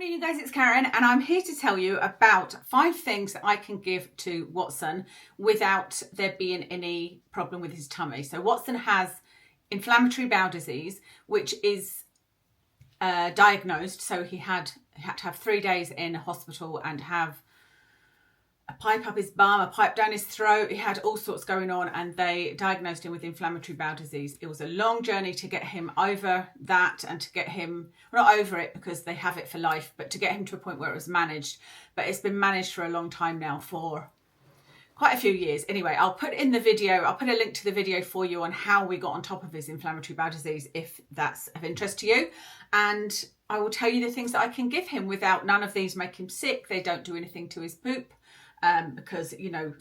Morning you guys, it's Karen and I'm here to tell you about 5 things that I can give to Watson without there being any problem with his tummy. So Watson has inflammatory bowel disease, which is diagnosed. So he had to have 3 days in hospital and have a pipe up his bum, a pipe down his throat. He had all sorts going on and they diagnosed him with inflammatory bowel disease. It was a long journey to get him over that and to get him, well, not over it because they have it for life, but to get him to a point where it was managed. But it's been managed for a long time now, for quite a few years. Anyway, I'll put in the video, I'll put a link to the video for you on how we got on top of his inflammatory bowel disease, if that's of interest to you. And I will tell you the things that I can give him without, none of these make him sick. They don't do anything to his poop. Because, you know,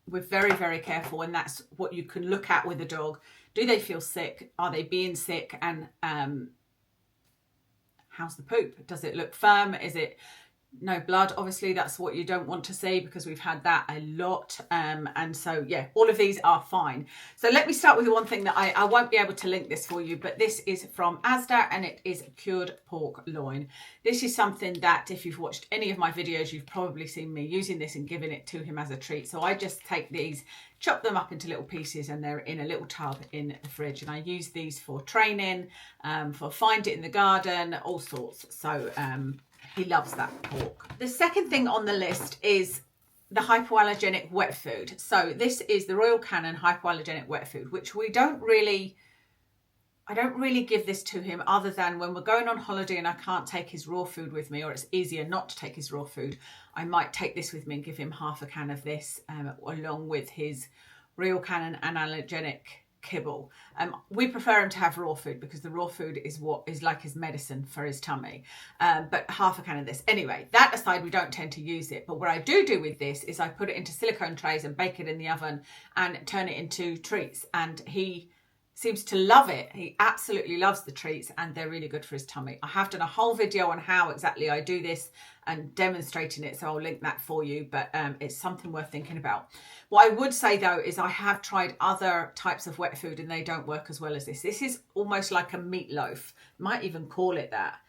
we're very, very careful, and that's what you can look at with a dog. Do they feel sick? Are they being sick? And how's the poop? Does it look firm? Is it no blood? Obviously, that's what you don't want to see because we've had that a lot. And so, yeah, all of these are fine. So let me start with the one thing that I won't be able to link this for you, but this is from Asda and it is cured pork loin. This is something that if you've watched any of my videos, you've probably seen me using this and giving it to him as a treat. So I just take these, chop them up into little pieces, and they're in a little tub in the fridge. And I use these for training, for find it in the garden, all sorts. So he loves that pork. The second thing on the list is the hypoallergenic wet food. So this is the Royal Canin hypoallergenic wet food, which I don't really give this to him other than when we're going on holiday and I can't take his raw food with me, or it's easier not to take his raw food. I might take this with me and give him half a can of this along with his Royal Canin allergenic kibble. We prefer him to have raw food because the raw food is what is like his medicine for his tummy, but half a can of this. Anyway, that aside, we don't tend to use it, but what I do with this is I put it into silicone trays and bake it in the oven and turn it into treats, and he seems to love it. He absolutely loves the treats and they're really good for his tummy. I have done a whole video on how exactly I do this and demonstrating it, so I'll link that for you, but it's something worth thinking about. What I would say though is I have tried other types of wet food and they don't work as well as this. This is almost like a meatloaf, might even call it that,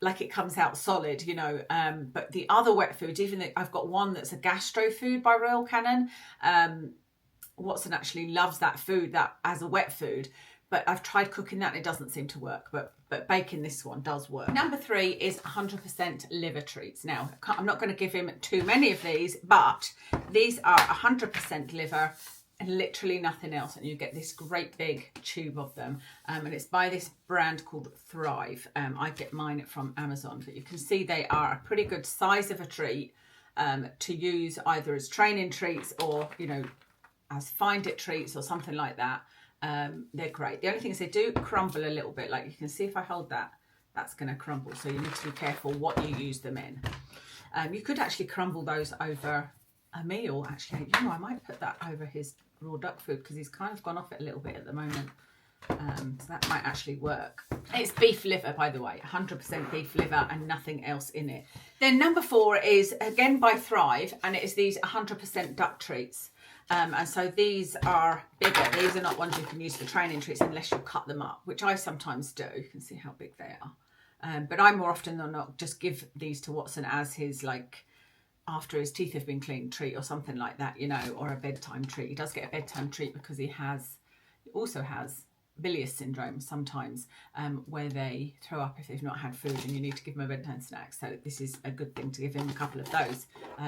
like it comes out solid, you know, but the other wet foods, even I've got one that's a gastro food by Royal Canin. Watson actually loves that food, that as a wet food, but I've tried cooking that and it doesn't seem to work, but baking this one does work. Number 3 is 100% liver treats. Now, I'm not going to give him too many of these, but these are 100% liver and literally nothing else, and you get this great big tube of them, and it's by this brand called Thrive. I get mine from Amazon, but you can see they are a pretty good size of a treat to use either as training treats or, you know, as find it treats or something like that. They're great. The only thing is they do crumble a little bit. Like you can see if I hold that, that's going to crumble. So you need to be careful what you use them in. You could actually crumble those over a meal. Actually, you know, I might put that over his raw duck food because he's kind of gone off it a little bit at the moment. So that might actually work. It's beef liver, by the way, 100% beef liver and nothing else in it. Then number 4 is again by Thrive, and it is these 100% duck treats. And so these are bigger. These are not ones you can use for training treats unless you cut them up, which I sometimes do. You can see how big they are. But I more often than not just give these to Watson as his, like, after his teeth have been cleaned treat or something like that, you know, or a bedtime treat. He does get a bedtime treat because he also has bilious syndrome sometimes, where they throw up if they've not had food and you need to give them a bedtime snack. So this is a good thing to give him a couple of those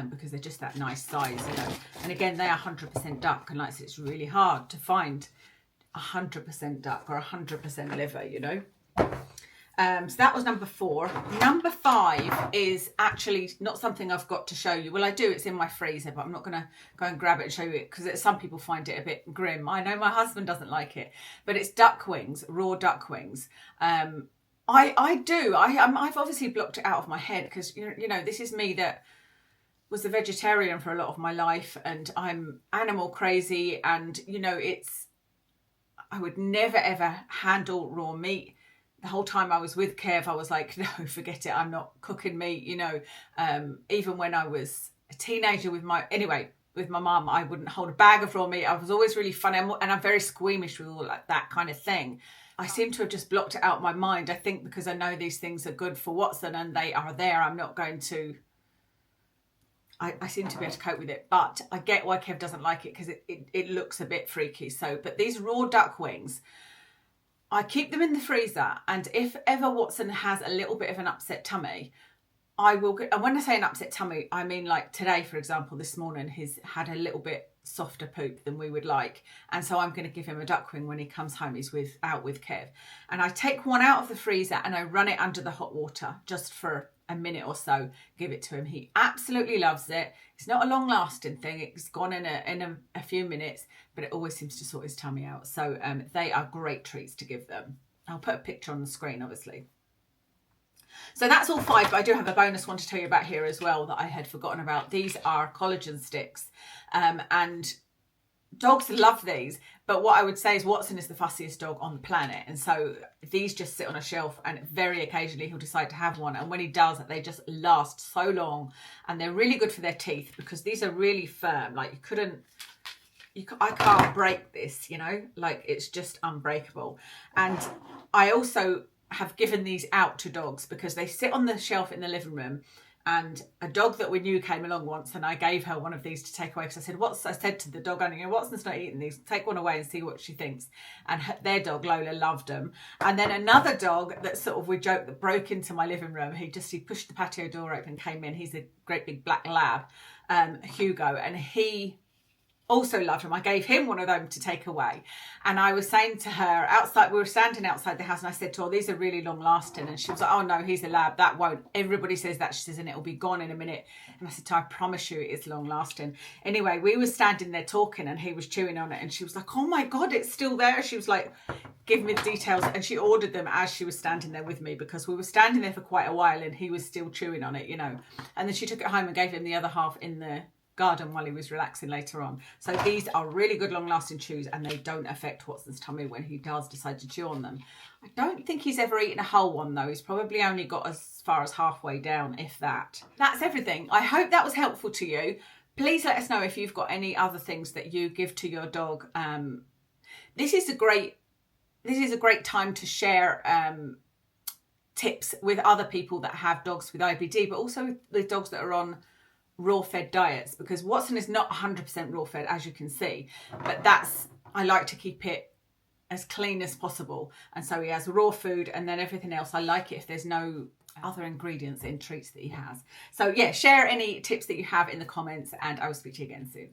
because they're just that nice size, you know. And again, they are 100% duck, and like I said, it's really hard to find 100% duck or 100% liver, you know. So that was number 4. Number 5 is actually not something I've got to show you. Well, I do, it's in my freezer, but I'm not going to go and grab it and show you it because some people find it a bit grim. I know my husband doesn't like it, but it's duck wings, raw duck wings. I've obviously blocked it out of my head because, you know, this is me that was a vegetarian for a lot of my life and I'm animal crazy, and, you know, I would never ever handle raw meat. The whole time I was with Kev, I was like, no, forget it. I'm not cooking meat, you know. Even when I was a teenager with my mum, I wouldn't hold a bag of raw meat. I was always really funny, and I'm very squeamish with all that kind of thing. I seem to have just blocked it out of my mind. I think because I know these things are good for Watson and they are there, I'm not going to... I seem to be able to cope with it, but I get why Kev doesn't like it because it looks a bit freaky. So, but these raw duck wings, I keep them in the freezer, and if ever Watson has a little bit of an upset tummy, I will, and when I say an upset tummy, I mean like today, for example, this morning, he's had a little bit softer poop than we would like. And so I'm going to give him a duck wing when he comes home. He's out with Kev. And I take one out of the freezer and I run it under the hot water just for a minute or so, give it to him. He absolutely loves it. It's not a long lasting thing. It's gone in a few minutes, but it always seems to sort his tummy out. So they are great treats to give them. I'll put a picture on the screen, obviously. So that's all 5, but I do have a bonus one to tell you about here as well that I had forgotten about. These are collagen sticks, and dogs love these, but what I would say is Watson is the fussiest dog on the planet, and so these just sit on a shelf, and very occasionally he'll decide to have one, and when he does, they just last so long, and they're really good for their teeth because these are really firm. Like I can't break this, you know, like it's just unbreakable. And I also have given these out to dogs because they sit on the shelf in the living room, and a dog that we knew came along once and I gave her one of these to take away because I said to the dog owner, Watson's not eating these, take one away and see what she thinks. And their dog Lola loved them. And then another dog that sort of, we joked, that broke into my living room, he pushed the patio door open, came in. He's a great big black lab, Hugo, and he also loved him. I gave him one of them to take away. And I was saying to her outside, we were standing outside the house, and I said to her, these are really long lasting. And she was like, oh no, he's a lab, that won't. Everybody says that. She says, and it'll be gone in a minute. And I said to her, I promise you it is long lasting. Anyway, we were standing there talking and he was chewing on it, and she was like, oh my God, it's still there. She was like, give me the details. And she ordered them as she was standing there with me because we were standing there for quite a while and he was still chewing on it, you know. And then she took it home and gave him the other half in the garden while he was relaxing later on. So these are really good long lasting chews, and they don't affect Watson's tummy when he does decide to chew on them. I don't think he's ever eaten a whole one though. He's probably only got as far as halfway down, if that. That's everything. I hope that was helpful to you. Please let us know if you've got any other things that you give to your dog. This is a great time to share tips with other people that have dogs with IBD, but also with dogs that are on raw fed diets, because Watson is not 100% raw fed, as you can see, but I like to keep it as clean as possible, and so he has raw food, and then everything else I like it if there's no other ingredients in treats that he has. So yeah, share any tips that you have in the comments, and I will speak to you again soon.